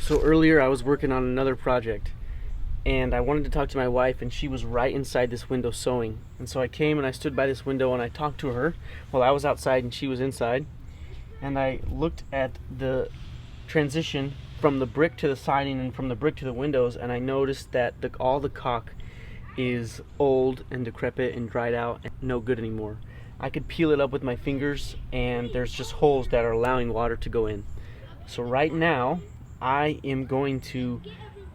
So earlier I was working on another project and I wanted to talk to my wife, and she was right inside this window sewing. And so I came and I stood by this window and I talked to her while I was outside and she was inside. And I looked at the transition from the brick to the siding and from the brick to the windows, and I noticed that all the caulk is old and decrepit and dried out and no good anymore. I could peel it up with my fingers and there's just holes that are allowing water to go in. So right now I am going to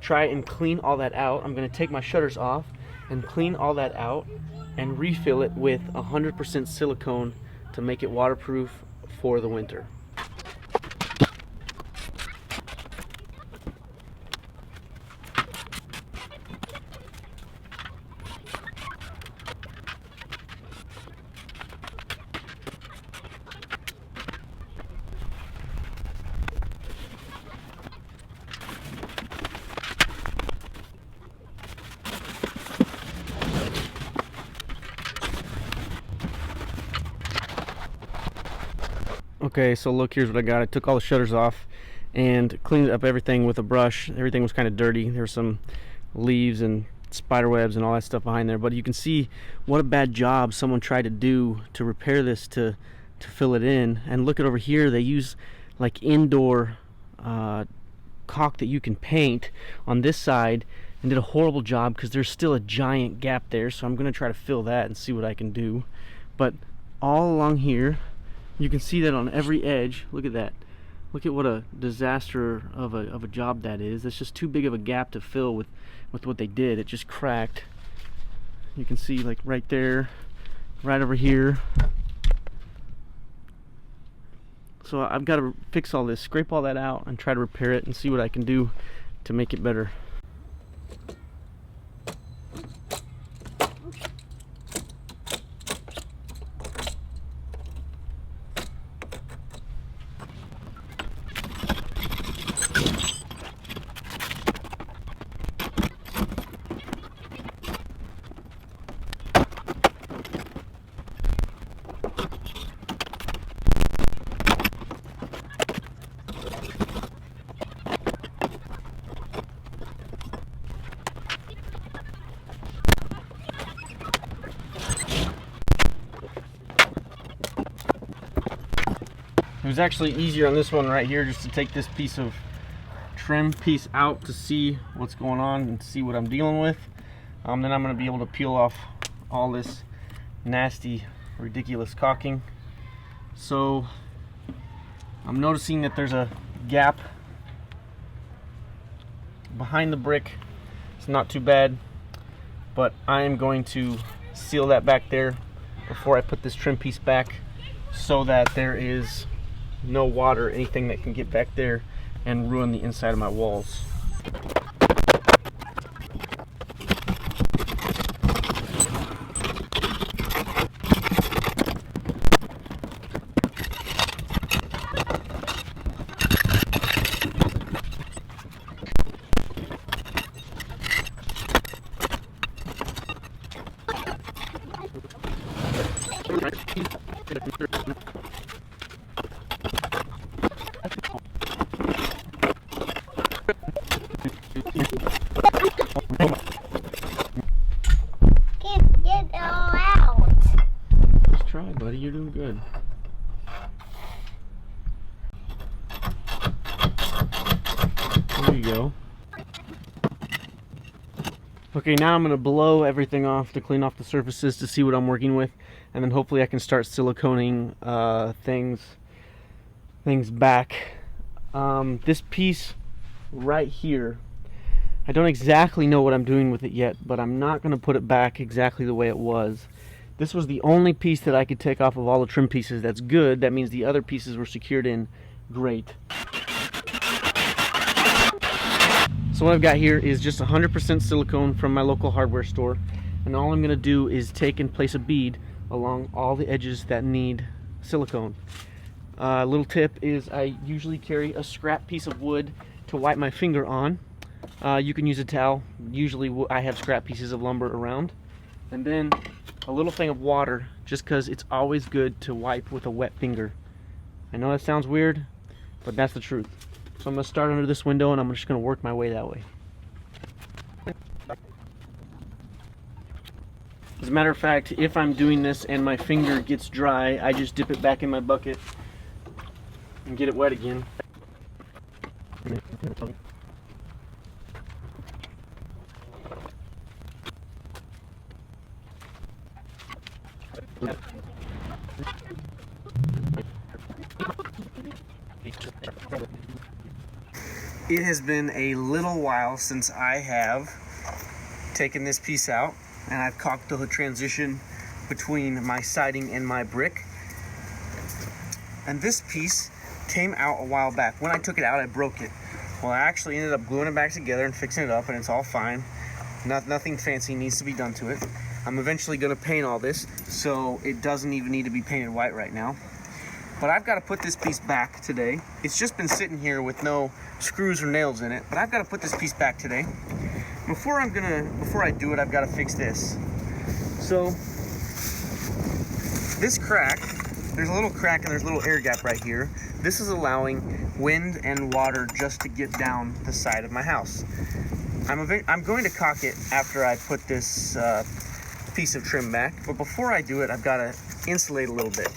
try and clean all that out. I'm going to take my shutters off and clean all that out and refill it with 100% silicone to make it waterproof for the winter. Okay, so look, here's what I got. I took all the shutters off and cleaned up everything with a brush. Everything was kind of dirty. There were some leaves and spider webs and all that stuff behind there, but you can see what a bad job someone tried to do to repair this to fill it in. And look at over here, they use like indoor caulk that you can paint on this side, and did a horrible job because there's still a giant gap there. So I'm going to try to fill that and see what I can do. But all along here you can see that on every edge. Look at that. Look at what a disaster of a job that is. It's just too big of a gap to fill with what they did. It just cracked. You can see like right there, right over here. So I've got to fix all this, scrape all that out and try to repair it and see what I can do to make it better. It was actually easier on this one right here just to take this piece of trim piece out to see what's going on and see what I'm dealing with. Then I'm going to be able to peel off all this nasty, ridiculous caulking. So I'm noticing that there's a gap behind the brick. It's not too bad, but I am going to seal that back there before I put this trim piece back, so that there is no water, anything that can get back there and ruin the inside of my walls. Can't get it all out. Just try, buddy. You're doing good. There you go. Okay, now I'm going to blow everything off to clean off the surfaces to see what I'm working with, and then hopefully I can start siliconing things back. This piece right here, I don't exactly know what I'm doing with it yet, but I'm not going to put it back exactly the way it was. This was the only piece that I could take off of all the trim pieces. That's good. That means the other pieces were secured in great. So what I've got here is just 100% silicone from my local hardware store, and all I'm going to do is take and place a bead along all the edges that need silicone. Little tip is I usually carry a scrap piece of wood to wipe my finger on. You can use a towel. Usually I have scrap pieces of lumber around. And then a little thing of water, just because it's always good to wipe with a wet finger. I know that sounds weird, but that's the truth. So I'm going to start under this window and I'm just going to work my way that way. As a matter of fact, if I'm doing this and my finger gets dry, I just dip it back in my bucket and get it wet again. It has been a little while since I have taken this piece out, and I've caulked the transition between my siding and my brick. And this piece came out a while back. When I took it out, I broke it. Well, I actually ended up gluing it back together and fixing it up, and it's all fine. Nothing fancy needs to be done to it. I'm eventually going to paint all this, so it doesn't even need to be painted white right now. But I've got to put this piece back today. It's just been sitting here with no screws or nails in it, but I've got to put this piece back today. Before I do it, I've got to fix this. So this crack, there's a little crack and there's a little air gap right here. This is allowing wind and water just to get down the side of my house. I'm going to caulk it after I put this piece of trim back, but before I do it, I've got to insulate a little bit.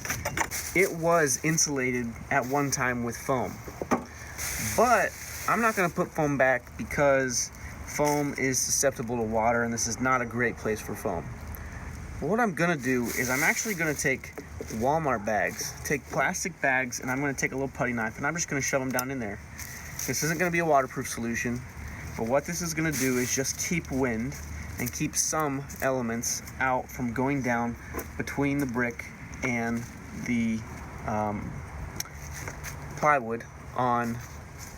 It was insulated at one time with foam, but I'm not going to put foam back because foam is susceptible to water and this is not a great place for foam. What I'm going to do is I'm actually going to take Walmart bags, take plastic bags, and I'm going to take a little putty knife and I'm just going to shove them down in there. This isn't going to be a waterproof solution, but what this is going to do is just keep wind and keep some elements out from going down between the brick and the plywood on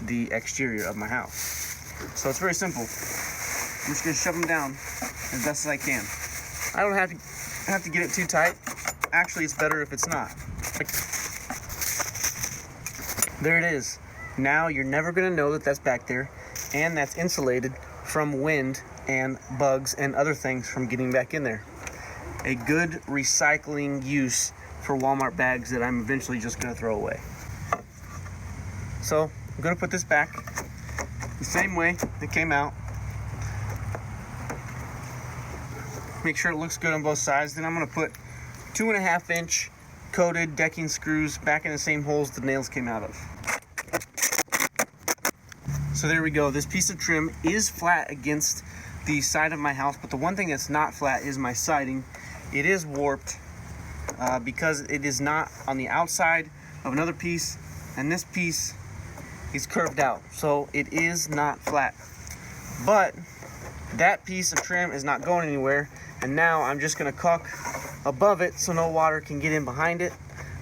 the exterior of my house. So it's very simple. I'm just going to shove them down as best as I can. I don't have to get it too tight. Actually, it's better if it's not. There it is. Now you're never going to know that that's back there, and that's insulated from wind and bugs and other things from getting back in there. A good recycling use for Walmart bags that I'm eventually just going to throw away. So I'm going to put this back the same way it came out. Make sure it looks good on both sides. Then I'm going to put 2.5 inch coated decking screws back in the same holes the nails came out of. So there we go. This piece of trim is flat against the side of my house, but the one thing that's not flat is my siding. It is warped because it is not on the outside of another piece, and this piece is curved out, so it is not flat. But that piece of trim is not going anywhere, and now I'm just going to caulk above it so no water can get in behind it.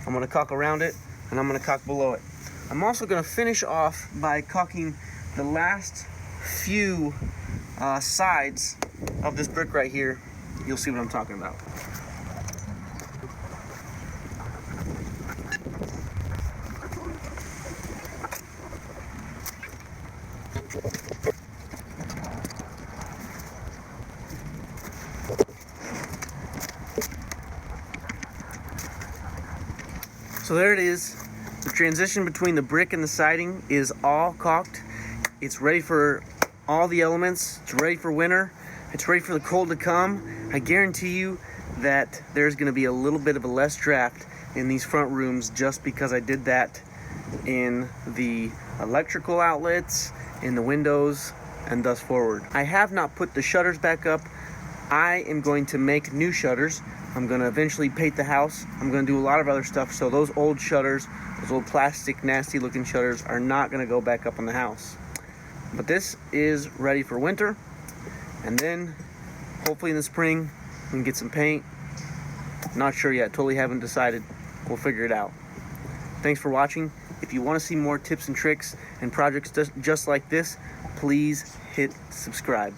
I'm going to caulk around it, and I'm going to caulk below it. I'm also going to finish off by caulking the last few sides of this brick right here. You'll see what I'm talking about. So there it is. The transition between the brick and the siding is all caulked. It's ready for all the elements. It's ready for winter. It's ready for the cold to come. I guarantee you that there's going to be a little bit of a less draft in these front rooms just because I did that in the electrical outlets, in the windows, and thus forward. I have not put the shutters back up. I am going to make new shutters. I'm going to eventually paint the house. I'm going to do a lot of other stuff, so those old shutters, those old plastic nasty looking shutters, are not going to go back up on the house. But this is ready for winter, and then hopefully in the spring we can get some paint. Not sure yet, totally haven't decided. We'll figure it out. Thanks for watching. If you want to see more tips and tricks and projects just like this, please hit subscribe.